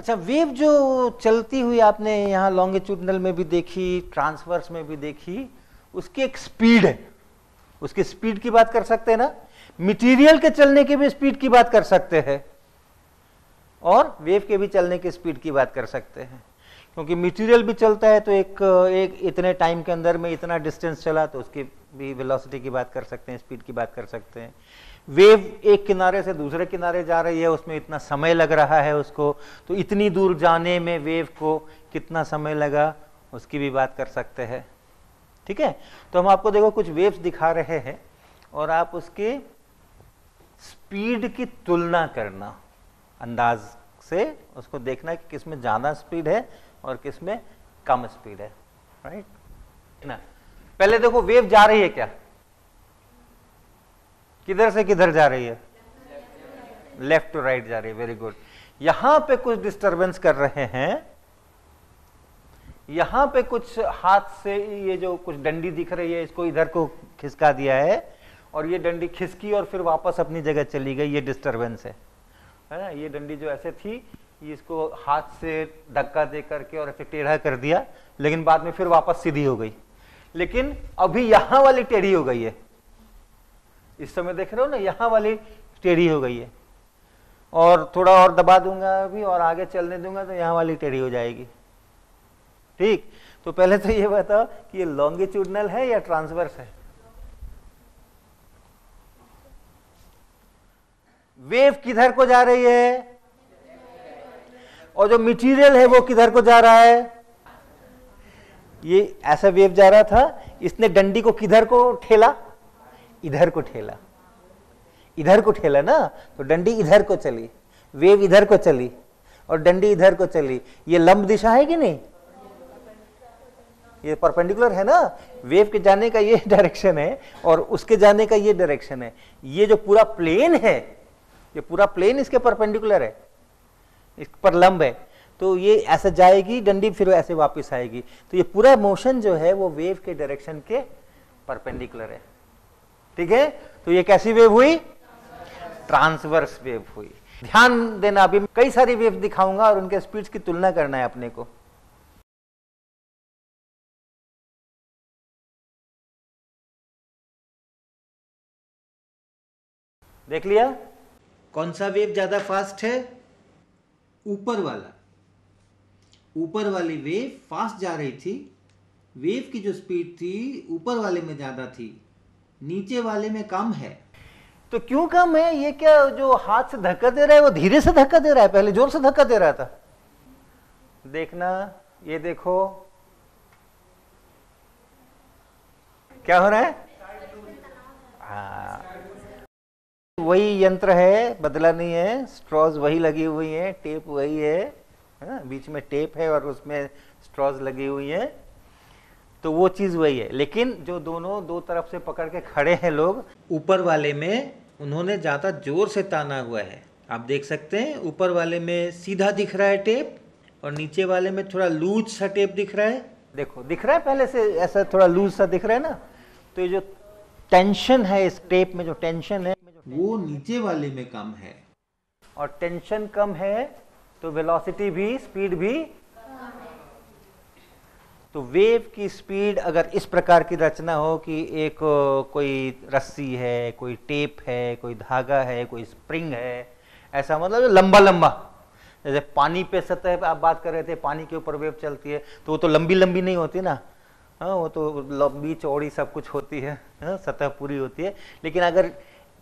अच्छा, वेव जो चलती हुई आपने यहाँ लॉन्गिट्यूडनल में भी देखी, ट्रांसवर्स में भी देखी, उसकी एक स्पीड है, उसकी स्पीड की बात कर सकते हैं ना, मटेरियल के चलने की भी स्पीड की बात कर सकते हैं और वेव के भी चलने की स्पीड की बात कर सकते हैं, क्योंकि मटेरियल भी चलता है तो एक इतने टाइम के अंदर में इतना डिस्टेंस चला तो उसकी भी वेलोसिटी की बात कर सकते हैं, स्पीड की बात कर सकते हैं। वेव एक किनारे से दूसरे किनारे जा रही है, उसमें इतना समय लग रहा है उसको, तो इतनी दूर जाने में वेव को कितना समय लगा उसकी भी बात कर सकते हैं। ठीक है, तो हम आपको देखो कुछ वेव्स दिखा रहे हैं और आप उसके स्पीड की तुलना करना, अंदाज से उसको देखना कि किसमें ज्यादा स्पीड है और किसमें कम स्पीड है, राइट ना। पहले देखो वेव जा रही है क्या, किधर से किधर जा रही है, लेफ्ट टू राइट जा रही है, वेरी गुड। यहां पे कुछ डिस्टरबेंस कर रहे हैं, यहां पे कुछ हाथ से ये जो कुछ डंडी दिख रही है इसको इधर को खिसका दिया है और ये डंडी खिसकी और फिर वापस अपनी जगह चली गई, ये डिस्टरबेंस है ना। ये डंडी जो ऐसे थी इसको हाथ से धक्का दे करके और ऐसे टेढ़ा कर दिया, लेकिन बाद में फिर वापस सीधी हो गई, लेकिन अभी यहां वाली टेढ़ी हो गई है, इस समय देख रहे हो ना, यहां वाली टेढ़ी हो गई है, और थोड़ा और दबा दूंगा अभी और आगे चलने दूंगा तो यहां वाली टेढ़ी हो जाएगी। ठीक, तो पहले तो ये बताओ कि ये लॉन्गिट्यूडनल है या ट्रांसवर्स है। वेव किधर को जा रही है और जो मटेरियल है वो किधर को जा रहा है। ये ऐसा वेव जा रहा था, इसने डंडी को किधर को ठेला, इधर को ठेला, इधर को ठेला ना, तो डंडी इधर को चली, वेव इधर को चली और डंडी इधर को चली। ये लंब दिशा है कि नहीं, ये परपेंडिकुलर है ना, वेव के जाने का ये डायरेक्शन है और उसके जाने का ये डायरेक्शन है। ये जो पूरा प्लेन है, ये पूरा प्लेन इसके परपेंडिकुलर है, इस पर लंब है, तो ये ऐसे जाएगी डंडी, फिर ऐसे वापस आएगी, तो ये पूरा मोशन जो है वो वेव के डायरेक्शन के परपेंडिकुलर है। ठीक है, तो ये कैसी वेव हुई, ट्रांसवर्स वेव हुई। ध्यान देना, अभी कई सारी वेव दिखाऊंगा और उनके स्पीड्स की तुलना करना है अपने को। देख लिया कौन सा वेव ज्यादा फास्ट है, ऊपर वाला, ऊपर वाली वेव फास्ट जा रही थी, वेव की जो स्पीड थी ऊपर वाले में ज्यादा थी, नीचे वाले में कम है। तो क्यों कम है, ये क्या जो हाथ से धक्का दे रहा है वो धीरे से धक्का दे रहा है, पहले जोर से धक्का दे रहा था। देखना, ये देखो क्या हो रहा है, हाँ वही यंत्र है, बदला नहीं है, स्ट्रॉज वही लगी हुई है, टेप वही है, बीच में टेप है और उसमें स्ट्रॉज लगी हुई है, तो वो चीज वही है। लेकिन जो दोनों दो तरफ से पकड़ के खड़े हैं लोग, ऊपर वाले में उन्होंने ज्यादा जोर से ताना हुआ है, आप देख सकते हैं ऊपर वाले में सीधा दिख रहा है टेप और नीचे वाले में थोड़ा लूज सा टेप दिख रहा है। देखो दिख रहा है, पहले से ऐसा थोड़ा लूज सा दिख रहा है ना, तो ये जो टेंशन है इस टेप में, जो टेंशन है वो नीचे वाले में कम है, और टेंशन कम है तो वेलोसिटी भी, स्पीड भी। तो वेव की स्पीड अगर इस प्रकार की रचना हो कि एक कोई रस्सी है, कोई टेप है, कोई धागा है, कोई स्प्रिंग है, ऐसा मतलब लंबा लंबा, जैसे पानी पे सतह पे आप बात कर रहे थे, पानी के ऊपर वेव चलती है तो वो तो लंबी लंबी नहीं होती ना, हाँ वो तो लंबी चौड़ी सब कुछ होती है, हाँ सतह पूरी होती है। लेकिन अगर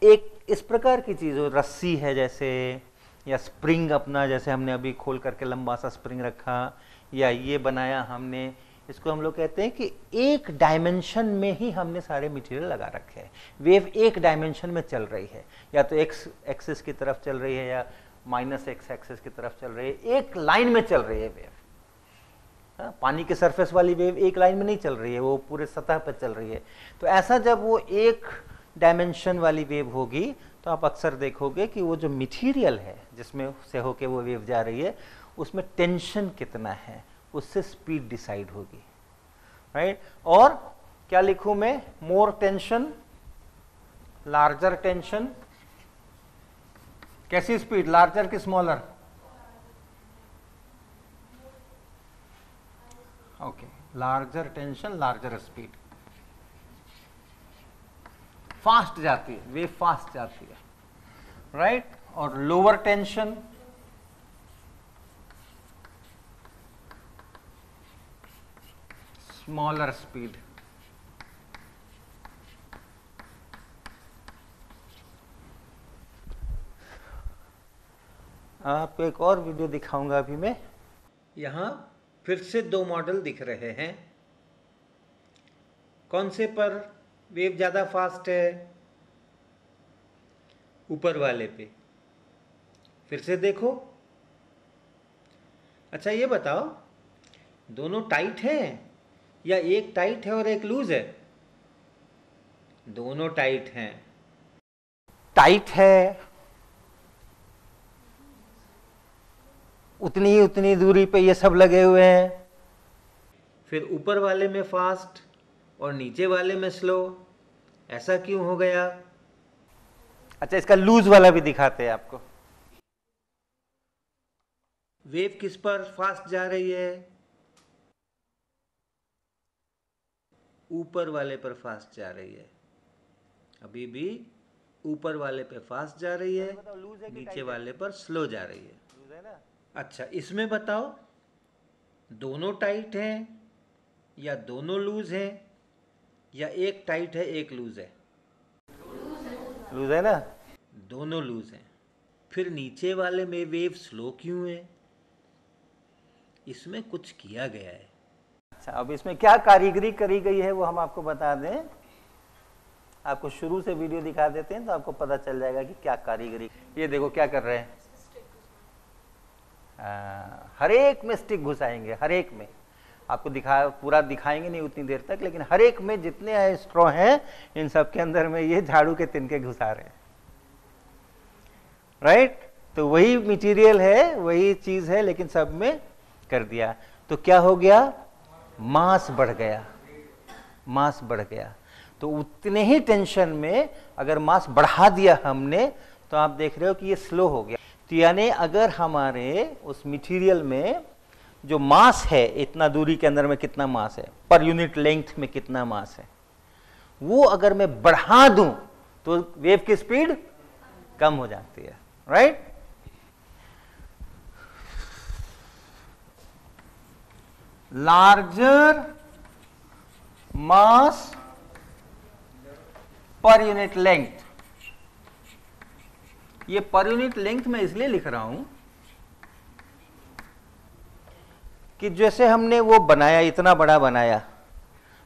एक इस प्रकार की चीज हो, रस्सी है जैसे, या स्प्रिंग अपना जैसे हमने अभी खोल करके लंबा सा स्प्रिंग रखा, या ये बनाया हमने, इसको हम लोग कहते हैं कि एक डायमेंशन में ही हमने सारे मटेरियल लगा रखे हैं। वेव एक डायमेंशन में चल रही है, या तो एक्स एक्सिस की तरफ चल रही है या माइनस एक्स एक्सिस की तरफ चल रही है, एक लाइन में चल रही है वेव। पानी के सरफेस वाली वेव एक लाइन में नहीं चल रही है, वो पूरे सतह पर चल रही है। तो ऐसा जब वो एक डायमेंशन वाली वेव होगी तो आप अक्सर देखोगे कि वो जो मटेरियल है जिसमें से होके वो वेव जा रही है, उसमें टेंशन कितना है, उससे स्पीड डिसाइड होगी, राइट। और क्या लिखूं मैं, मोर टेंशन, लार्जर टेंशन, कैसी स्पीड, लार्जर की smaller, larger tension larger speed, fast जाती है, वेव फास्ट जाती है, राइट। और लोअर टेंशन स्मॉलर स्पीड। आपको एक और वीडियो दिखाऊंगा अभी मैं। यहां फिर से दो मॉडल दिख रहे हैं। कौन से पर वेव ज़्यादा फास्ट है? ऊपर वाले पे। फिर से देखो। अच्छा ये बताओ, दोनों टाइट हैं या एक टाइट है और एक लूज है? दोनों टाइट हैं। टाइट है उतनी दूरी पे ये सब लगे हुए हैं, फिर ऊपर वाले में फास्ट और नीचे वाले में स्लो। ऐसा क्यों हो गया? अच्छा इसका लूज वाला भी दिखाते हैं आपको। वेव किस पर फास्ट जा रही है? ऊपर वाले पर फास्ट जा रही है। अभी भी ऊपर वाले पे फास्ट जा रही है, नीचे वाले पर स्लो जा रही है। अच्छा इसमें बताओ, दोनों टाइट हैं या दोनों लूज हैं या एक टाइट है एक लूज है? लूज है ना? दोनों लूज हैं। फिर नीचे वाले में वेव स्लो क्यों है? इसमें कुछ किया गया है। अच्छा अब इसमें क्या कारीगरी करी गई है वो हम आपको बता दें। आपको शुरू से वीडियो दिखा देते हैं तो आपको पता चल जाएगा कि क्या कारीगरी। ये देखो क्या कर रहे हैं, हर एक में स्टिक घुसाएंगे, हर एक में। आपको पूरा दिखाएंगे नहीं उतनी देर तक, लेकिन हर एक में जितने स्ट्रॉ हैं इन सब के अंदर में ये झाड़ू के तिनके घुसा रहे हैं, राइट। तो वही मटेरियल है, वही चीज है, लेकिन सब में कर दिया। तो क्या हो गया? मास बढ़ गया, मास बढ़ गया। तो उतने ही टेंशन में अगर मास बढ़ा दिया हमने तो आप देख रहे हो कि ये स्लो हो गया। तो यानी अगर हमारे उस मटेरियल में जो मास है, इतना दूरी के अंदर में कितना मास है, पर यूनिट लेंथ में कितना मास है, वो अगर मैं बढ़ा दूं तो वेव की स्पीड कम हो जाती है, राइट। लार्जर मास पर यूनिट लेंथ। ये पर यूनिट लेंथ में इसलिए लिख रहा हूं कि जैसे हमने वो बनाया, इतना बड़ा बनाया,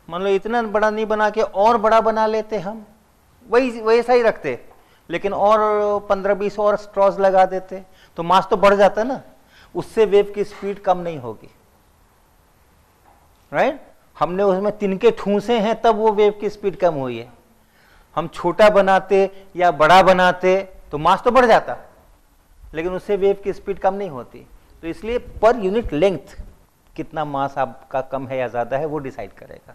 मान लो इतना बड़ा नहीं बना के और बड़ा बना लेते हम, वही वैसा ही रखते, लेकिन और 15-20 और स्ट्रॉज लगा देते तो मास तो बढ़ जाता ना, उससे वेव की स्पीड कम नहीं होगी, राइट। हमने उसमें तिनके ठूसे हैं तब वो वेव की स्पीड कम हुई है। हम छोटा बनाते या बड़ा बनाते तो मास तो बढ़ जाता, लेकिन उससे वेव की स्पीड कम नहीं होती। तो इसलिए पर यूनिट लेंथ कितना मास आपका कम है या ज्यादा है वो डिसाइड करेगा,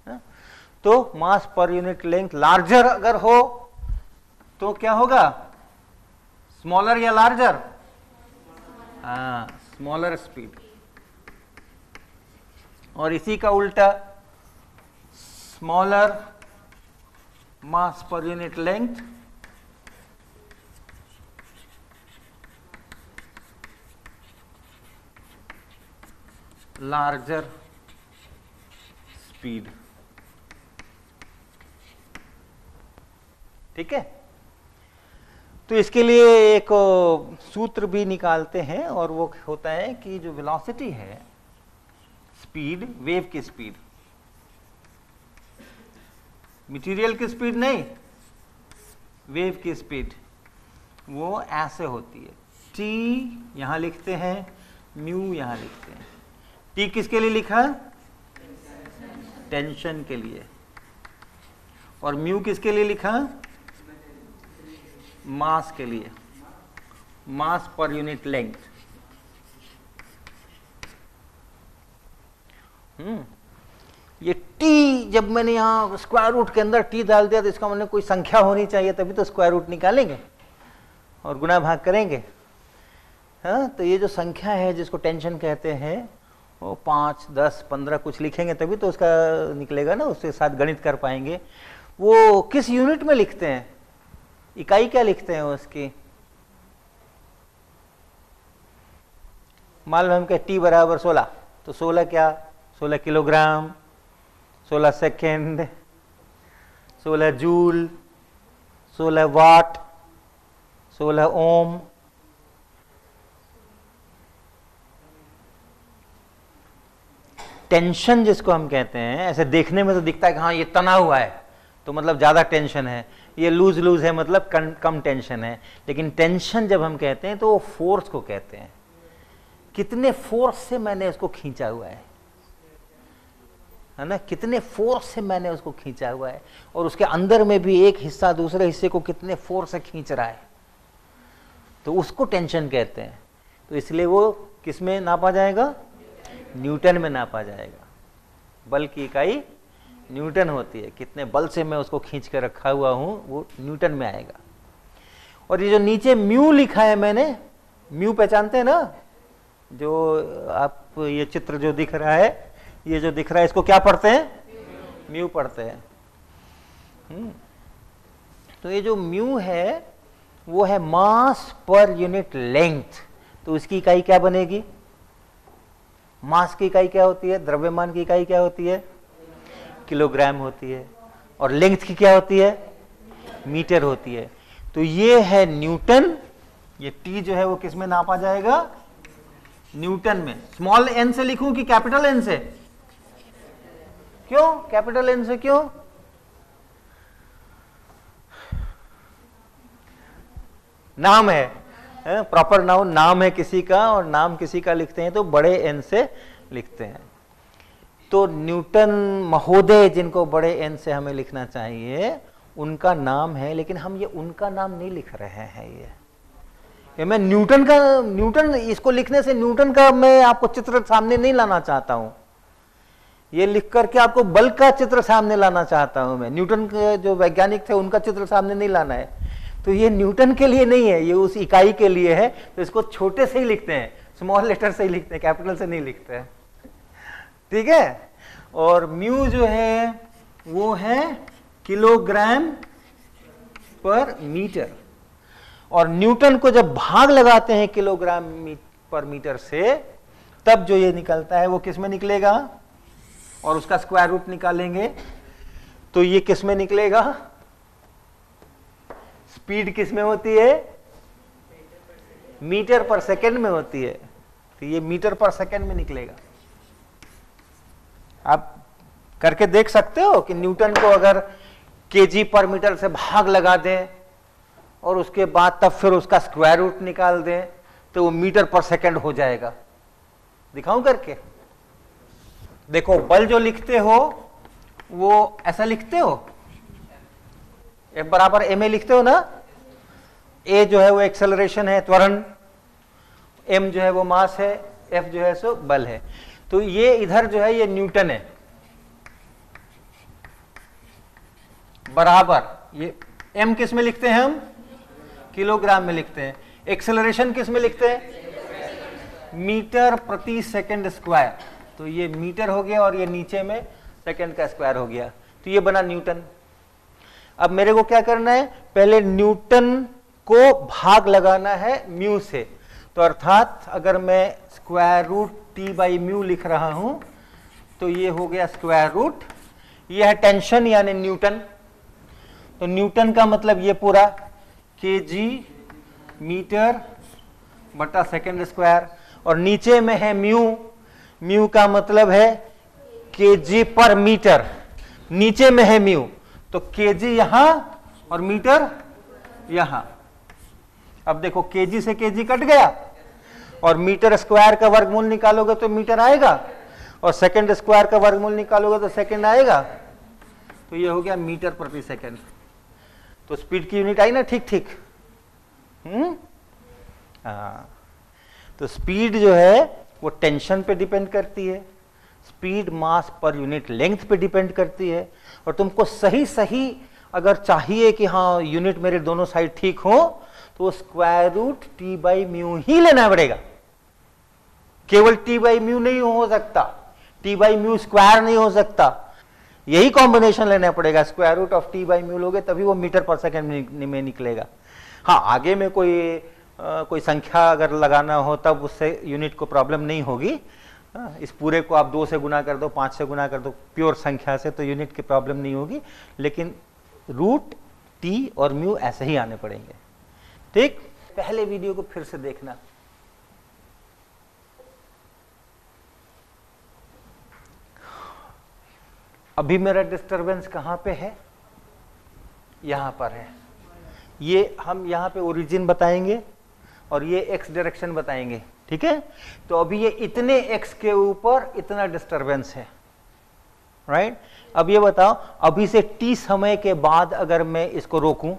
है? तो मास पर यूनिट लेंथ लार्जर अगर हो तो क्या होगा? स्मॉलर या लार्जर? हाँ, स्मॉलर स्पीड। और इसी का उल्टा, स्मॉलर मास per unit length larger speed. ठीक है। तो इसके लिए एक सूत्र भी निकालते हैं और वो होता है कि जो वेलोसिटी है, स्पीड, वेव की स्पीड, मटेरियल की स्पीड नहीं, वेव की स्पीड, वो ऐसे होती है। टी यहां लिखते हैं, म्यू यहां लिखते हैं। टी किसके लिए लिखा? टेंशन के लिए। और म्यू किसके लिए लिखा? मास के लिए, मास पर यूनिट लेंथ। ये टी जब मैंने यहां स्क्वायर रूट के अंदर टी डाल दिया तो इसका मतलब कोई संख्या होनी चाहिए, तभी तो स्क्वायर रूट निकालेंगे और गुणा भाग करेंगे। हाँ, तो ये जो संख्या है जिसको टेंशन कहते हैं वो 5, 10, 15 कुछ लिखेंगे तभी तो उसका निकलेगा ना, उसके साथ गणित कर पाएंगे। वो किस यूनिट में लिखते हैं, इकाई क्या लिखते हैं उसकी? मान लो हम कहें T बराबर 16, तो 16 क्या? 16 किलोग्राम, 16 सेकेंड, 16 जूल, 16 वाट, 16 ओम। टेंशन जिसको हम कहते हैं, ऐसे देखने में तो दिखता है कि हाँ ये तना हुआ है तो मतलब ज्यादा टेंशन है, ये लूज लूज है मतलब कम टेंशन है। लेकिन टेंशन जब हम कहते हैं तो वो फोर्स को कहते हैं, कितने फोर्स से मैंने उसको खींचा हुआ है ना, कितने फोर्स से मैंने उसको खींचा हुआ है, और उसके अंदर में भी एक हिस्सा दूसरे हिस्से को कितने फोर्स से खींच रहा है, तो उसको टेंशन कहते हैं। तो इसलिए वो किस में नापा जाएगा? न्यूटन में नापा जाएगा। बल की इकाई न्यूटन होती है, कितने बल से मैं उसको खींच कर रखा हुआ हूं वो न्यूटन में आएगा। और ये जो नीचे म्यू लिखा है मैंने, म्यू पहचानते हैं ना, जो आप ये चित्र जो दिख रहा है, ये जो दिख रहा है इसको क्या पढ़ते हैं? म्यू पढ़ते हैं। तो ये जो म्यू है वो है मास पर यूनिट लेंथ। तो इसकी इकाई क्या बनेगी? मास की इकाई क्या होती है? द्रव्यमान की इकाई क्या होती है? किलोग्राम होती है। और लेंथ की क्या होती है? मीटर होती है। तो ये है न्यूटन। ये टी जो है वो किस में नापा जाएगा? न्यूटन में। स्मॉल एन से लिखूं कि कैपिटल एन से? क्यों कैपिटल एन से? क्यों? नाम है, प्रॉपर नाउन, नाम है किसी का, और नाम किसी का लिखते हैं तो बड़े एन से लिखते हैं। तो न्यूटन महोदय जिनको बड़े एन से हमें लिखना चाहिए उनका नाम है, लेकिन हम ये उनका नाम नहीं लिख रहे हैं। ये मैं न्यूटन इसको लिखने से न्यूटन का मैं आपको चित्र सामने नहीं लाना चाहता हूं, ये लिख करके आपको बल का चित्र सामने लाना चाहता हूं मैं। न्यूटन के जो वैज्ञानिक थे उनका चित्र सामने नहीं लाना है। तो ये न्यूटन के लिए नहीं है, ये उस इकाई के लिए है। तो इसको छोटे से ही लिखते हैं, स्मॉल लेटर से ही लिखते हैं, कैपिटल से नहीं लिखते हैं। ठीक है। और म्यू जो है वो है किलोग्राम पर मीटर। और न्यूटन को जब भाग लगाते हैं किलोग्राम पर मीटर से, तब जो ये निकलता है वो किस में निकलेगा? और उसका स्क्वायर रूट निकालेंगे तो ये किस में निकलेगा? स्पीड किस में होती है? मीटर पर सेकंड में होती है। तो ये मीटर पर सेकंड में निकलेगा। आप करके देख सकते हो कि न्यूटन को अगर केजी पर मीटर से भाग लगा दें और उसके बाद तब फिर उसका स्क्वायर रूट निकाल दें तो वो मीटर पर सेकंड हो जाएगा। दिखाऊं करके? देखो, बल जो लिखते हो वो ऐसा लिखते हो, F बराबर ma लिखते हो ना। a जो है वो एक्सेलरेशन है, त्वरण। m जो है वो मास है, F जो है सो बल है। तो ये इधर जो है ये न्यूटन है, बराबर ये m किस में लिखते हैं हम? किलोग्राम में लिखते हैं। एक्सेलरेशन किस में लिखते हैं? मीटर प्रति सेकंड स्क्वायर। तो ये मीटर हो गया और ये नीचे में सेकंड का स्क्वायर हो गया। तो ये बना न्यूटन। अब मेरे को क्या करना है? पहले न्यूटन को भाग लगाना है म्यू से। तो अर्थात अगर मैं square root T by mu लिख रहा हूं तो ये हो गया स्क्वायर रूट। ये है टेंशन यानी न्यूटन। तो न्यूटन का मतलब ये पूरा केजी मीटर बटा सेकंड स्क्वायर। और नीचे में है म्यू। म्यू का मतलब है केजी पर मीटर। नीचे में है म्यू, तो केजी यहां और मीटर यहां। अब देखो, केजी से केजी कट गया और मीटर स्क्वायर का वर्गमूल निकालोगे तो मीटर आएगा, और सेकंड स्क्वायर का वर्गमूल निकालोगे तो सेकंड आएगा। तो ये हो गया मीटर प्रति सेकंड। तो स्पीड की यूनिट आई ना? ठीक ठीक। हाँ, तो स्पीड जो है वो टेंशन पे डिपेंड करती है, स्पीड मास पर यूनिट लेंथ पे डिपेंड करती है। और तुमको सही सही अगर चाहिए कि हाँ यूनिट मेरे दोनों साइड ठीक हो, तो square root T by mu ही लेना पड़ेगा। केवल टी बाई म्यू नहीं हो सकता, टी बाई म्यू स्क्वायर नहीं हो सकता, यही कॉम्बिनेशन लेना पड़ेगा। Square root of T by mu लोगे तभी वो मीटर पर सेकंड में निकलेगा। हाँ, आगे में कोई संख्या अगर लगाना हो तब उससे यूनिट को प्रॉब्लम नहीं होगी। इस पूरे को आप 2 से गुना कर दो, 5 से गुना कर दो प्योर संख्या से, तो यूनिट की प्रॉब्लम नहीं होगी। लेकिन रूट टी और म्यू ऐसे ही आने पड़ेंगे। ठीक, पहले वीडियो को फिर से देखना। अभी मेरा डिस्टरबेंस कहां पे है? यहां पर है। ये हम यहां पे ओरिजिन बताएंगे और ये एक्स डायरेक्शन बताएंगे। ठीक है, तो अभी ये इतने एक्स के ऊपर इतना डिस्टरबेंस है, राइट। अब ये बताओ, अभी से टी समय के बाद अगर मैं इसको रोकूं,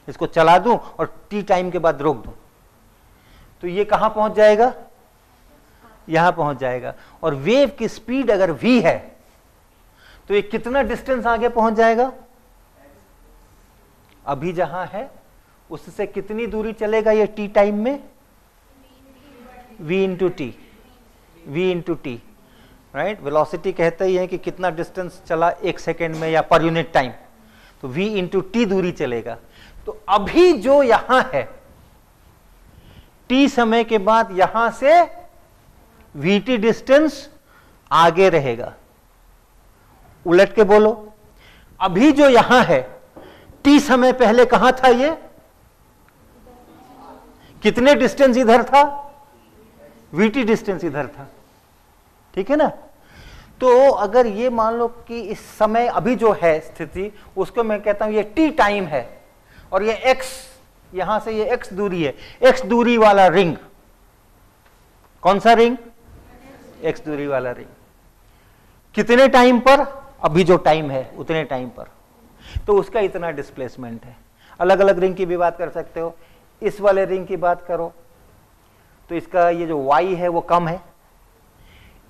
इसको चला दूं और टी टाइम के बाद रोक दूं, तो ये कहां पहुंच जाएगा? यहां पहुंच जाएगा। और वेव की स्पीड अगर v है तो ये कितना डिस्टेंस आगे पहुंच जाएगा? अभी जहां है उससे कितनी दूरी चलेगा ये टी टाइम में? v into T, right. Velocity कहते ही है कि कितना डिस्टेंस चला 1 सेकेंड में या पर यूनिट टाइम, तो v इंटू टी दूरी चलेगा। तो अभी जो यहां है t समय के बाद यहां से vt डिस्टेंस आगे रहेगा। उलट के बोलो, अभी जो यहां है t समय पहले कहां था? ये कितने डिस्टेंस इधर था? vt डिस्टेंस इधर था। ठीक है ना। तो अगर ये मान लो कि इस समय अभी जो है स्थिति, उसको मैं कहता हूं ये t टाइम है और ये x, यहां से ये x दूरी है, x दूरी वाला रिंग। कौन सा रिंग? x दूरी वाला रिंग। कितने टाइम पर? अभी जो टाइम है उतने टाइम पर, तो उसका इतना डिस्प्लेसमेंट है। अलग अलग रिंग की भी बात कर सकते हो। इस वाले रिंग की बात करो तो इसका ये जो y है वो कम है।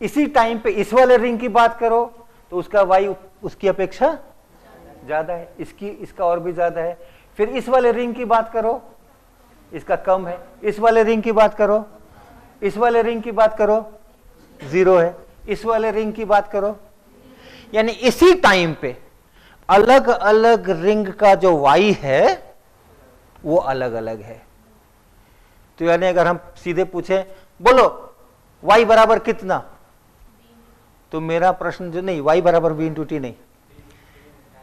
इसी टाइम पे इस वाले रिंग की बात करो तो उसका y उसकी अपेक्षा ज्यादा है, इसका और भी ज्यादा है। फिर इस वाले रिंग की बात करो, इसका कम है। इस वाले रिंग की बात करो, इस वाले रिंग की बात करो, 0 है। इस वाले रिंग की बात करो, यानी इसी टाइम पे अलग अलग रिंग का जो y है वो अलग अलग है। तो यानी अगर हम सीधे पूछे बोलो y बराबर कितना, तो मेरा प्रश्न जो नहीं, y बराबर v इंटू टी नहीं,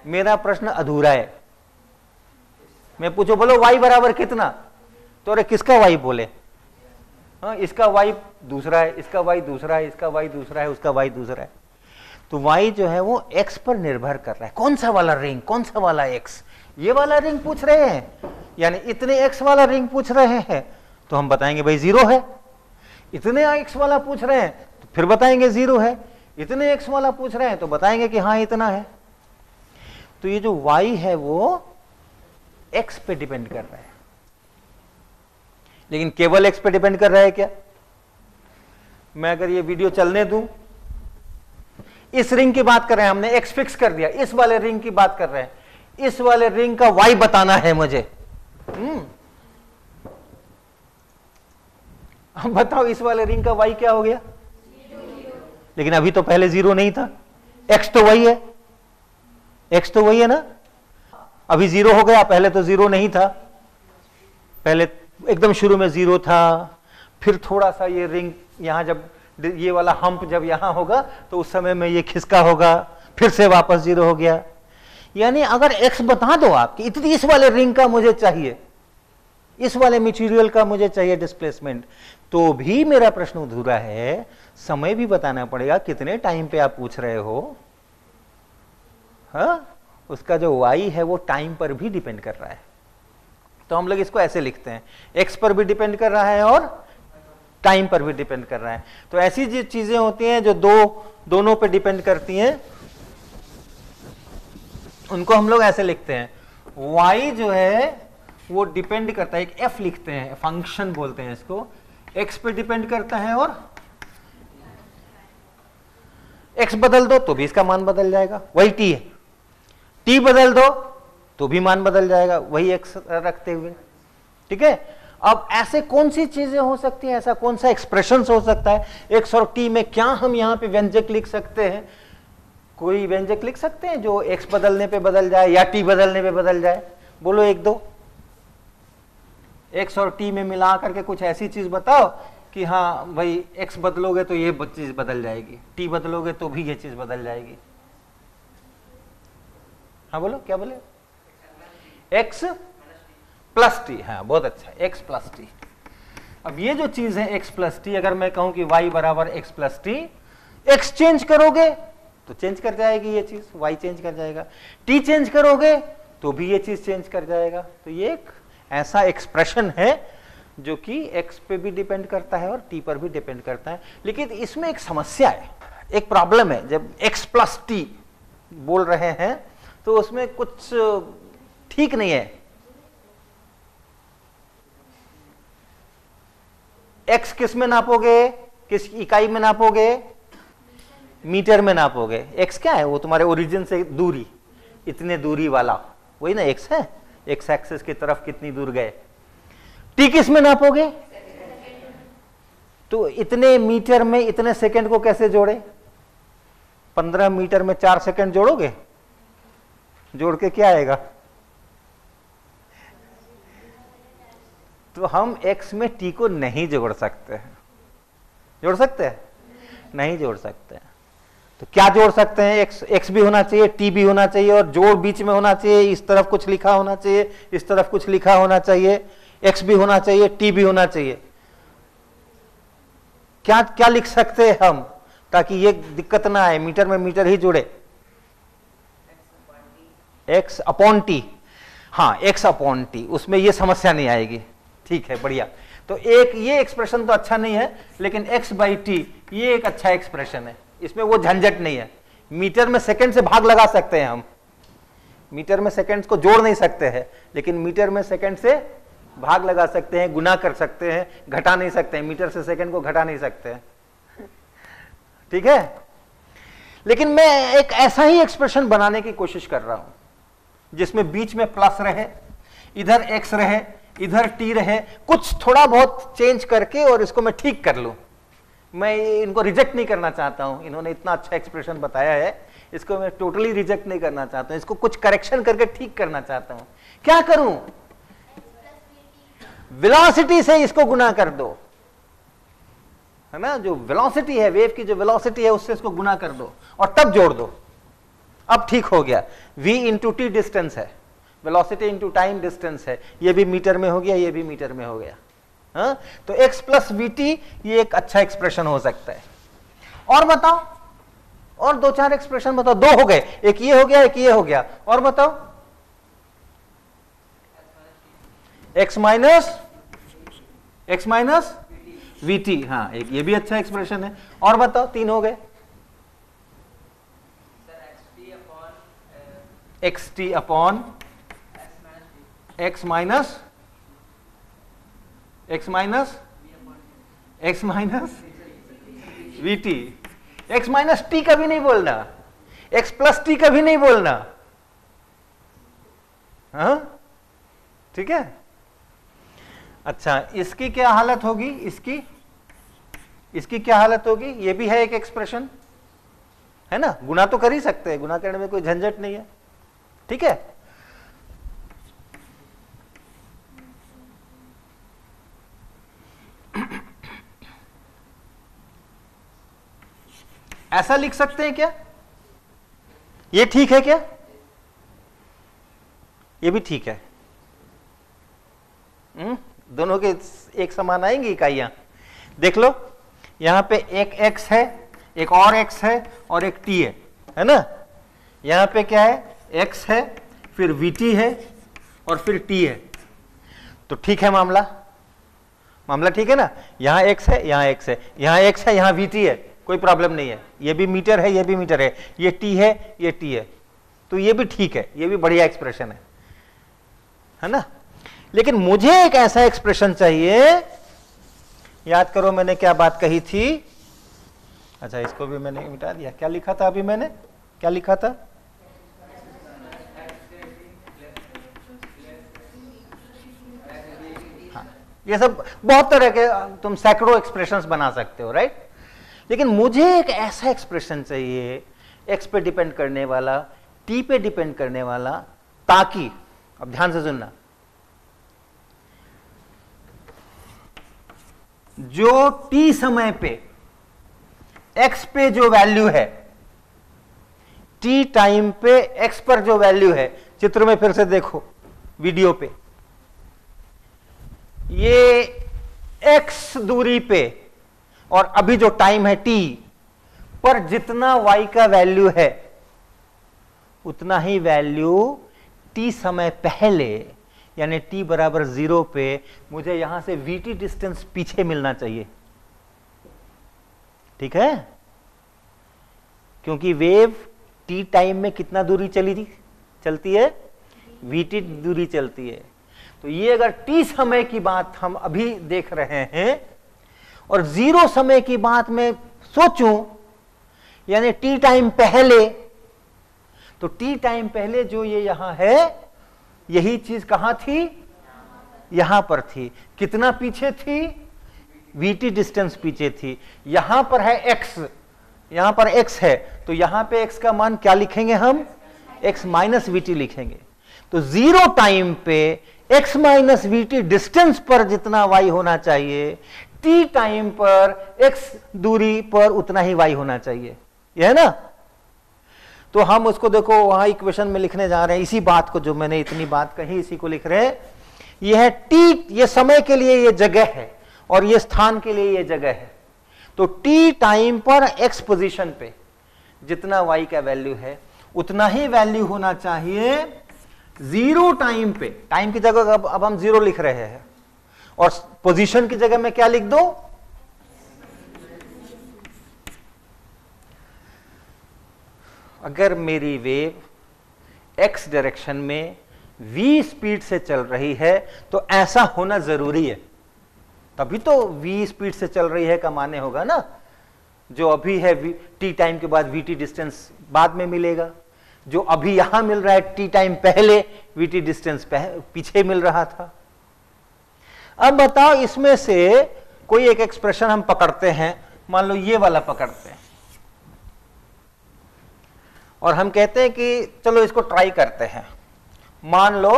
मेरा प्रश्न अधूरा है। मैं पूछो बोलो y बराबर कितना, तो अरे किसका y बोले? हाँ, इसका y दूसरा है, इसका y दूसरा है, इसका y दूसरा है, उसका y दूसरा है। तो y जो है वो x पर निर्भर कर रहा है। कौन सा वाला रिंग, कौन सा वाला x? ये वाला रिंग पूछ रहे हैं, यानी इतने x वाला रिंग पूछ रहे हैं, तो हम बताएंगे भाई 0 है। इतने x वाला पूछ रहे हैं तो फिर बताएंगे 0 है। इतने x वाला पूछ रहे हैं तो बताएंगे कि हाँ इतना है। तो ये जो y है वो x पे डिपेंड कर रहा है। लेकिन केवल x पे डिपेंड कर रहा है क्या? मैं अगर ये वीडियो चलने दूं, इस रिंग की बात कर रहे हैं, हमने x फिक्स कर दिया, इस वाले रिंग की बात कर रहे हैं, इस वाले रिंग का y बताना है मुझे। अब बताओ इस वाले रिंग का y क्या हो गया? लेकिन अभी तो पहले 0 नहीं था। x तो वही है, x तो वही है ना। अभी 0 हो गया, पहले तो 0 नहीं था। पहले एकदम शुरू में 0 था, फिर थोड़ा सा ये रिंग यहां, जब ये वाला हम्प जब यहां होगा तो उस समय में ये खिसका होगा, फिर से वापस 0 हो गया। यानी अगर x बता दो आप कि इतनी इस वाले रिंग का मुझे चाहिए, इस वाले मटेरियल का मुझे चाहिए डिस्प्लेसमेंट, तो भी मेरा प्रश्न अधूरा है। समय भी बताना पड़ेगा, कितने टाइम पे आप पूछ रहे हो। हाँ, उसका जो y है वो टाइम पर भी डिपेंड कर रहा है। तो हम लोग इसको ऐसे लिखते हैं, x पर भी डिपेंड कर रहा है और टाइम पर भी डिपेंड कर रहा है। तो ऐसी जो चीजें होती हैं जो दोनों पे डिपेंड करती हैं, उनको हम लोग ऐसे लिखते हैं। y जो है वो डिपेंड करता है, एक f लिखते हैं, फंक्शन बोलते हैं इसको, x पे डिपेंड करता है और x बदल दो तो भी इसका मान बदल जाएगा, वही t है। t बदल दो तो भी मान बदल जाएगा, वही x रखते हुए। ठीक है। अब ऐसे कौन सी चीजें हो सकती हैं, ऐसा कौन सा एक्सप्रेशन हो सकता है x और t में, क्या हम यहां पे व्यंजक लिख सकते हैं? कोई व्यंजक लिख सकते हैं जो x बदलने पे बदल जाए या t बदलने पे बदल जाए? बोलो एक दो। x और t में मिला करके कुछ ऐसी चीज बताओ कि हाँ भाई x बदलोगे तो ये चीज बदल जाएगी, t बदलोगे तो भी ये चीज बदल जाएगी। हाँ बोलो, क्या बोले? x प्लस टी, हाँ बहुत अच्छा, x प्लस टी। अब ये जो चीज है x प्लस टी, अगर मैं कहूं कि y बराबर x plus T, x change करोगे तो चेंज कर जाएगी ये चीज, y चेंज कर जाएगा, t चेंज करोगे तो भी ये चीज चेंज कर जाएगा। तो ये एक ऐसा एक्सप्रेशन है जो कि x पे भी डिपेंड करता है और t पर भी डिपेंड करता है। लेकिन इसमें एक समस्या है, एक प्रॉब्लम है। जब x प्लस टी बोल रहे हैं तो उसमें कुछ ठीक नहीं है। x किस में नापोगे, किस इकाई में नापोगे? मीटर में नापोगे। x क्या है? वो तुम्हारे ओरिजिन से दूरी, इतने दूरी वाला, वही ना x है। x एक्सिस की तरफ कितनी दूर गए। t किस में नापोगे? तो इतने मीटर में इतने सेकंड को कैसे जोड़े? 15 मीटर में 4 सेकंड जोड़ोगे? जोड़ के क्या आएगा? तो हम x में t को नहीं जोड़ सकते हैं। जोड़ सकते हैं? नहीं जोड़ सकते हैं। तो क्या जोड़ सकते हैं? x भी होना चाहिए, t भी होना चाहिए, और जोड़ बीच में होना चाहिए। इस तरफ कुछ लिखा होना चाहिए, इस तरफ कुछ लिखा होना चाहिए। x भी होना चाहिए, t भी होना चाहिए। क्या क्या लिख सकते हैं हम ताकि ये दिक्कत ना आए, मीटर में मीटर ही जुड़े? x अपॉन टी, हाँ x अपॉन टी, उसमें ये समस्या नहीं आएगी। ठीक है, बढ़िया। तो एक ये एक्सप्रेशन तो अच्छा नहीं है, लेकिन x बाई टी ये एक अच्छा एक्सप्रेशन है। इसमें वो झंझट नहीं है। मीटर में सेकंड से भाग लगा सकते हैं हम, मीटर में सेकंड को जोड़ नहीं सकते हैं, लेकिन मीटर में सेकंड से भाग लगा सकते हैं, गुना कर सकते हैं, घटा नहीं सकते हैं। मीटर से सेकंड को घटा नहीं सकते हैं। ठीक है, लेकिन मैं एक ऐसा ही एक्सप्रेशन बनाने की कोशिश कर रहा हूं जिसमें बीच में प्लस रहे, इधर x रहे, इधर t रहे, कुछ थोड़ा बहुत चेंज करके, और इसको मैं ठीक कर लूं। मैं इनको रिजेक्ट नहीं करना चाहता हूं। इन्होंने इतना अच्छा एक्सप्रेशन बताया है, इसको मैं टोटली रिजेक्ट नहीं करना चाहता हूं। इसको कुछ करेक्शन करके ठीक करना चाहता हूं। क्या करूं? वेलोसिटी से इसको गुना कर दो, है ना? जो वेलोसिटी है, वेव की जो वेलोसिटी है, उससे इसको गुना कर दो और तब जोड़ दो। अब ठीक हो गया। v इंटू टी डिस्टेंस है, वेलोसिटी इंटू टाइम डिस्टेंस है। ये भी मीटर में हो गया, ये भी मीटर में हो गया। हाँ? तो x प्लस वी टी ये एक अच्छा एक्सप्रेशन हो सकता है। और बताओ, और दो चार एक्सप्रेशन बताओ। दो हो गए, एक ये हो गया, एक ये हो गया। और बताओ, x माइनस वी टी, हाँ एक ये भी अच्छा एक्सप्रेशन है। और बताओ, तीन हो गए। X T upon x minus we T. X minus T कभी नहीं बोलना, एक्स प्लस टी कभी नहीं बोलना। हाँ ठीक है। अच्छा, इसकी क्या हालत होगी? इसकी क्या हालत होगी? ये भी है एक एक्सप्रेशन, है ना? गुना तो कर ही सकते हैं, गुना करने में कोई झंझट नहीं है। ठीक है, ऐसा लिख सकते हैं क्या? ये ठीक है क्या? ये भी ठीक है। दोनों के एक समान आएंगी इकाइयां। देख लो, यहां पे एक x है, एक और x है, और एक t है ना? यहां पे क्या है? x है, फिर vt है, और फिर t है। तो ठीक है, मामला ठीक है ना? यहां x है, यहां x है, यहां x है, यहां vt है, कोई प्रॉब्लम नहीं है। ये भी मीटर है, ये भी मीटर है, ये t है, ये t है, तो ये भी ठीक है, ये भी बढ़िया एक्सप्रेशन है ना? लेकिन मुझे एक ऐसा एक्सप्रेशन चाहिए, याद करो मैंने क्या बात कही थी। अच्छा, इसको भी मैंने मिटा दिया। क्या लिखा था अभी मैंने? क्या लिखा था? हाँ, ये सब बहुत तरह के तुम सैकड़ों एक्सप्रेशंस बना सकते हो, राइट। लेकिन मुझे एक ऐसा एक्सप्रेशन चाहिए x पे डिपेंड करने वाला, t पे डिपेंड करने वाला, ताकि, अब ध्यान से सुनना, जो t समय पे x पे जो वैल्यू है, t टाइम पे x पर जो वैल्यू है, चित्र में फिर से देखो वीडियो पे, ये x दूरी पे और अभी जो टाइम है t पर जितना y का वैल्यू है उतना ही वैल्यू t समय पहले यानी t बराबर 0 पे मुझे यहां से vt डिस्टेंस पीछे मिलना चाहिए, ठीक है। क्योंकि वेव t टाइम में कितना दूरी चलती है, vt दूरी चलती है। तो ये अगर t समय की बात हम अभी देख रहे हैं और 0 समय की बात मैं सोचूं यानी t टाइम पहले, तो t टाइम पहले जो ये यहां है, यही चीज कहां थी, यहां पर थी। कितना पीछे थी, vt डिस्टेंस पीछे थी। यहां पर है x, यहां पर x है, तो यहां पे x का मान क्या लिखेंगे हम, x माइनस vt लिखेंगे। तो 0 टाइम पे x माइनस vt डिस्टेंस पर जितना y होना चाहिए, t टाइम पर x दूरी पर उतना ही y होना चाहिए, यह है ना। तो हम उसको देखो वहां इक्वेशन में लिखने जा रहे हैं, इसी बात को, जो मैंने इतनी बात कही इसी को लिख रहे हैं। यह है t, ये समय के लिए ये जगह है और ये स्थान के लिए ये जगह है। तो t टाइम पर x पोजीशन पे जितना y का वैल्यू है उतना ही वैल्यू होना चाहिए 0 टाइम पे। टाइम की जगह अब हम 0 लिख रहे हैं और पोजीशन की जगह में क्या लिख दो, अगर मेरी वेव x डायरेक्शन में v स्पीड से चल रही है तो ऐसा होना जरूरी है, तभी तो v स्पीड से चल रही है का माने होगा ना। जो अभी है t टाइम के बाद vt डिस्टेंस बाद में मिलेगा, जो अभी यहां मिल रहा है t टाइम पहले vt डिस्टेंस पीछे मिल रहा था। अब बताओ इसमें से कोई एक एक्सप्रेशन हम पकड़ते हैं, मान लो ये वाला पकड़ते हैं और हम कहते हैं कि चलो इसको ट्राई करते हैं। मान लो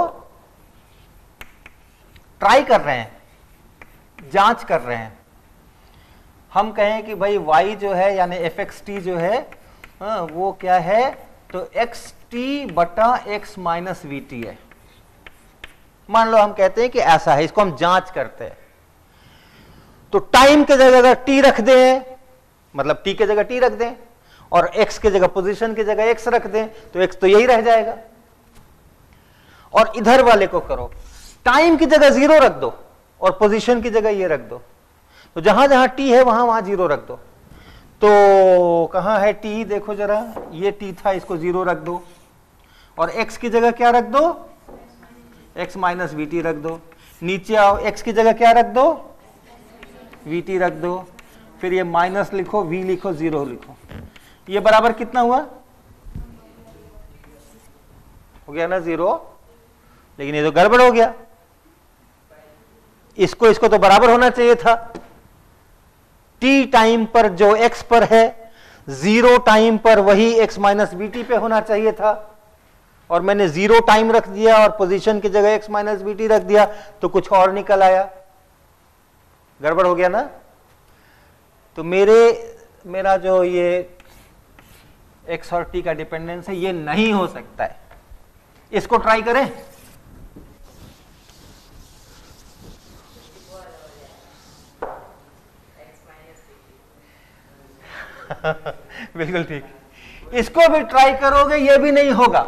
ट्राई कर रहे हैं, जांच कर रहे हैं, हम कहें कि भाई y जो है यानी fxt जो है वो क्या है, तो xt बटा x माइनस vt है। मान लो हम कहते हैं कि ऐसा है, इसको हम जांच करते हैं। तो टाइम के जगह अगर t रख दें, मतलब t के जगह t रख दें और x के जगह पोजीशन की जगह x रख दें, तो x तो यही रह जाएगा। और इधर वाले को करो, टाइम की जगह 0 रख दो और पोजीशन की जगह ये रख दो, तो जहां जहां t है वहां वहां 0 रख दो। तो कहां है t, देखो जरा, ये t था, इसको 0 रख दो और x की जगह क्या रख दो, x माइनस vt रख दो। नीचे आओ, x की जगह क्या रख दो, vt रख दो, फिर ये माइनस लिखो, v लिखो, 0 लिखो। ये बराबर कितना हुआ, हो गया ना 0, लेकिन ये तो गड़बड़ हो गया, इसको तो बराबर होना चाहिए था। t टाइम पर जो x पर है, 0 टाइम पर वही x माइनस vt पे होना चाहिए था, और मैंने 0 टाइम रख दिया और पोजीशन की जगह x माइनस vt रख दिया, तो कुछ और निकल आया, गड़बड़ हो गया ना। तो मेरा जो ये x और t का डिपेंडेंस है ये नहीं हो सकता है। इसको ट्राई करें, बिल्कुल ठीक। इसको भी ट्राई करोगे ये भी नहीं होगा,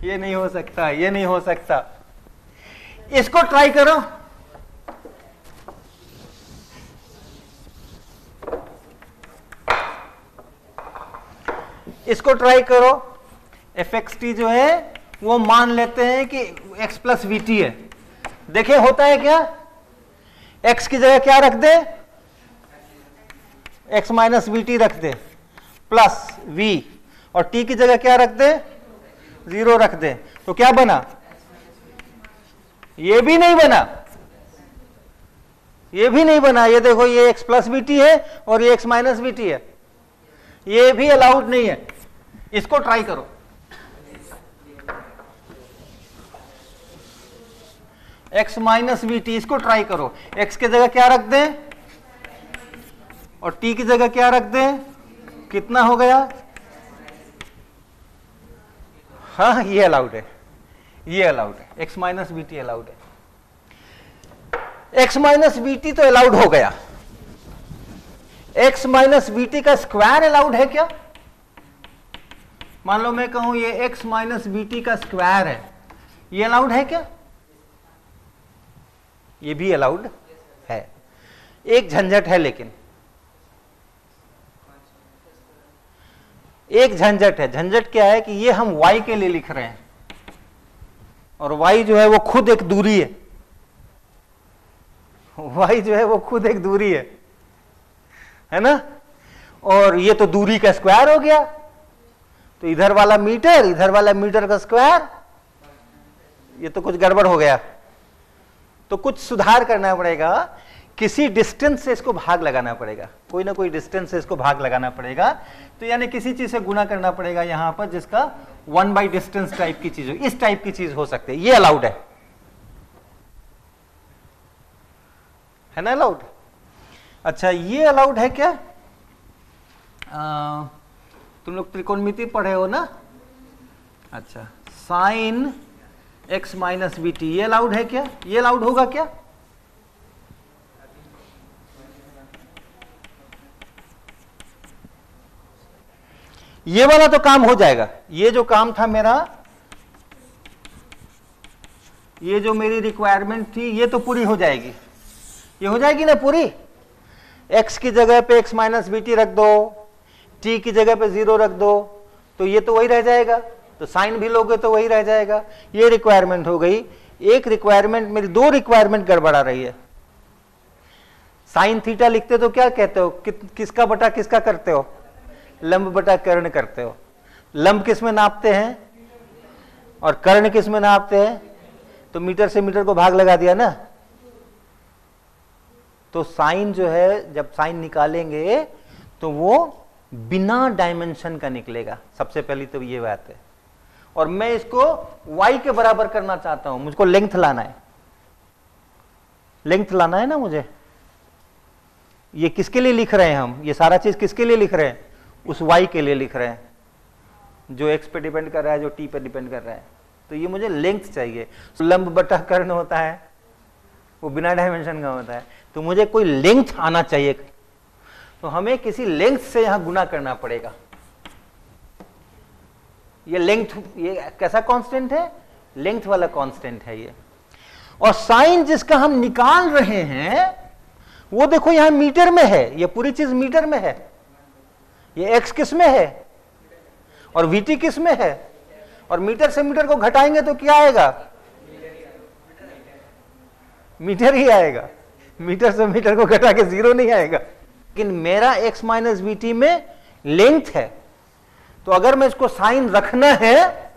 ये नहीं हो सकता, ये नहीं हो सकता। इसको ट्राई करो, इसको ट्राई करो। fxt जो है वो मान लेते हैं कि x प्लस vt है। देखिए होता है क्या, x की जगह क्या रख दे, x माइनस vt रख दे प्लस v, और t की जगह क्या रख दे, 0 रख दे, तो क्या बना, ये भी नहीं बना, ये भी नहीं बना, ये देखो ये x प्लस बी टी है और ये x माइनस बी टी है, ये भी अलाउड नहीं है। इसको ट्राई करो, x माइनस बी टी, इसको ट्राई करो। x की जगह क्या रख दें और t की जगह क्या रख दें, कितना हो गया? हाँ ये अलाउड है, ये अलाउड है, x minus B T allowed है। x माइनस बी टी तो अलाउड हो गया, x माइनस बी टी का स्क्वायर अलाउड है क्या? मान लो मैं कहूं ये x माइनस बी टी का स्क्वायर है, ये अलाउड है क्या? ये भी अलाउड है। एक झंझट है, लेकिन एक झंझट है। झंझट क्या है कि ये हम y के लिए लिख रहे हैं और y जो है वो खुद एक दूरी है, y जो है वो खुद एक दूरी है ना, और ये तो दूरी का स्क्वायर हो गया, तो इधर वाला मीटर, इधर वाला मीटर का स्क्वायर, ये तो कुछ गड़बड़ हो गया। तो कुछ सुधार करना पड़ेगा, किसी डिस्टेंस से इसको भाग लगाना पड़ेगा, कोई ना कोई डिस्टेंस से इसको भाग लगाना पड़ेगा। तो यानी किसी चीज से गुना करना पड़ेगा यहां पर जिसका 1 बाई डिस्टेंस टाइप की चीज हो, इस टाइप की चीज हो सकती है, ये अलाउड है ना, अलाउड। अच्छा ये अलाउड है क्या? तुम लोग त्रिकोणमिति पढ़े हो ना? अच्छा, sine x minus B T, ये अलाउड है क्या? ये अलाउड होगा क्या? ये वाला तो काम हो जाएगा, ये जो काम था मेरा, ये जो मेरी रिक्वायरमेंट थी, ये तो पूरी हो जाएगी, ये हो जाएगी ना पूरी। x की जगह पे x माइनस बी टी रख दो, t की जगह पे 0 रख दो, तो ये तो वही रह जाएगा, तो साइन भी लोगे तो वही रह जाएगा। ये रिक्वायरमेंट हो गई। एक रिक्वायरमेंट, मेरी दो रिक्वायरमेंट गड़बड़ा रही है। साइन थीटा लिखते तो क्या कहते हो, किसका बटा किसका करते हो? लंब बटा कर्ण करते हो। लंब किस में नापते हैं और कर्ण किस में नापते हैं? तो मीटर से मीटर को भाग लगा दिया ना। तो साइन जो है, जब साइन निकालेंगे तो वो बिना डायमेंशन का निकलेगा, सबसे पहली तो ये बात है। और मैं इसको y के बराबर करना चाहता हूं, मुझको लेंथ लाना है, लेंथ लाना है ना मुझे। ये किसके लिए लिख रहे हैं हम? ये सारा चीज किसके लिए लिख रहे हैं? उस y के लिए लिख रहे हैं जो x पे डिपेंड कर रहा है, जो t पे डिपेंड कर रहा है। तो ये मुझे लेंथ चाहिए। लंब बटा कर्ण होता है, वो बिना डायमेंशन का होता है, तो मुझे कोई लेंथ आना चाहिए। तो हमें किसी लेंथ से यहां गुना करना पड़ेगा। ये लेंथ, ये कैसा कांस्टेंट है? लेंथ वाला कांस्टेंट है ये। और साइन जिसका हम निकाल रहे हैं वो देखो यहां मीटर में है, ये पूरी चीज मीटर में है। ये x किस में है और vt किस में है? और मीटर से मीटर को घटाएंगे तो क्या आएगा? मीटर ही आएगा। मीटर से मीटर को घटा के 0 नहीं आएगा। लेकिन मेरा x माइनस बी टी में लेंथ है, तो अगर मैं इसको साइन रखना है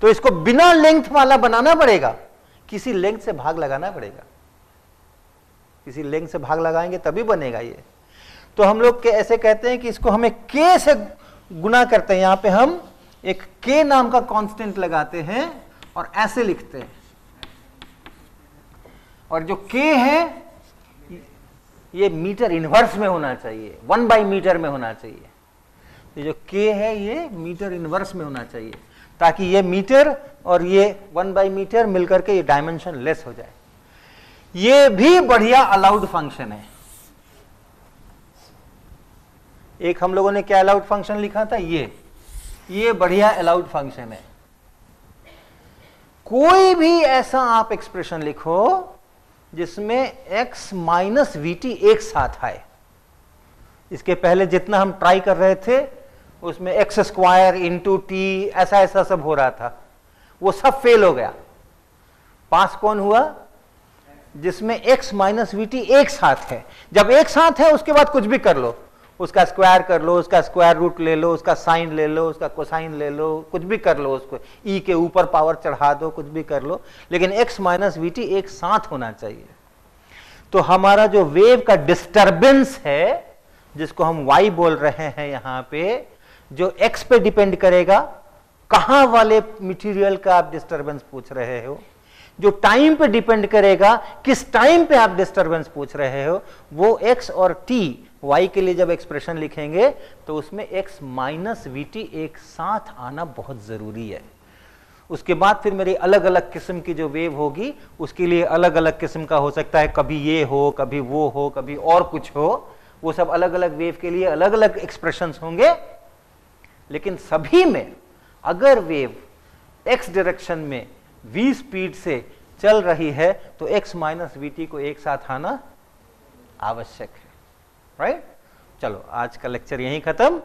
तो इसको बिना लेंथ वाला बनाना पड़ेगा, किसी लेंथ से भाग लगाना पड़ेगा। किसी लेंथ से भाग लगाएंगे तभी बनेगा ये। तो हम लोग ऐसे कहते हैं कि इसको हमें k से गुना करते हैं। यहां पे हम एक k नाम का कांस्टेंट लगाते हैं और ऐसे लिखते हैं, और जो k है ये मीटर इनवर्स में होना चाहिए, 1 बाई मीटर में होना चाहिए। तो जो k है ये मीटर इनवर्स में होना चाहिए, ताकि ये मीटर और ये 1 बाई मीटर मिलकर के ये डायमेंशन लेस हो जाए। ये भी बढ़िया अलाउड फंक्शन है। एक हम लोगों ने क्या अलाउड फंक्शन लिखा था, ये बढ़िया अलाउड फंक्शन है। कोई भी ऐसा आप एक्सप्रेशन लिखो जिसमें x माइनस वी टी एक साथ आए। इसके पहले जितना हम ट्राई कर रहे थे उसमें एक्स स्क्वायर इंटू टी ऐसा ऐसा सब हो रहा था, वो सब फेल हो गया। पास कौन हुआ? जिसमें x माइनस वी टी एक साथ है। जब एक साथ है उसके बाद कुछ भी कर लो, उसका स्क्वायर कर लो, उसका स्क्वायर रूट ले लो, उसका साइन ले लो, उसका कोसाइन ले लो, कुछ भी कर लो, उसको e के ऊपर पावर चढ़ा दो, कुछ भी कर लो, लेकिन x माइनस वी टी एक साथ होना चाहिए। तो हमारा जो वेव का डिस्टरबेंस है, जिसको हम y बोल रहे हैं यहां पे, जो x पे डिपेंड करेगा, कहां वाले मटेरियल का आप डिस्टरबेंस पूछ रहे हो, जो टाइम पे डिपेंड करेगा, किस टाइम पे आप डिस्टरबेंस पूछ रहे हो, वो x और t, y के लिए जब एक्सप्रेशन लिखेंगे तो उसमें x माइनस vt एक साथ आना बहुत जरूरी है। उसके बाद फिर मेरी अलग अलग किस्म की जो वेव होगी उसके लिए अलग अलग किस्म का हो सकता है, कभी ये हो, कभी वो हो, कभी और कुछ हो, वो सब अलग अलग वेव के लिए अलग अलग एक्सप्रेशंस होंगे। लेकिन सभी में अगर वेव x डायरेक्शन में v स्पीड से चल रही है तो x माइनस vt को एक साथ आना आवश्यक है। राइट? चलो आज का लेक्चर यहीं खत्म।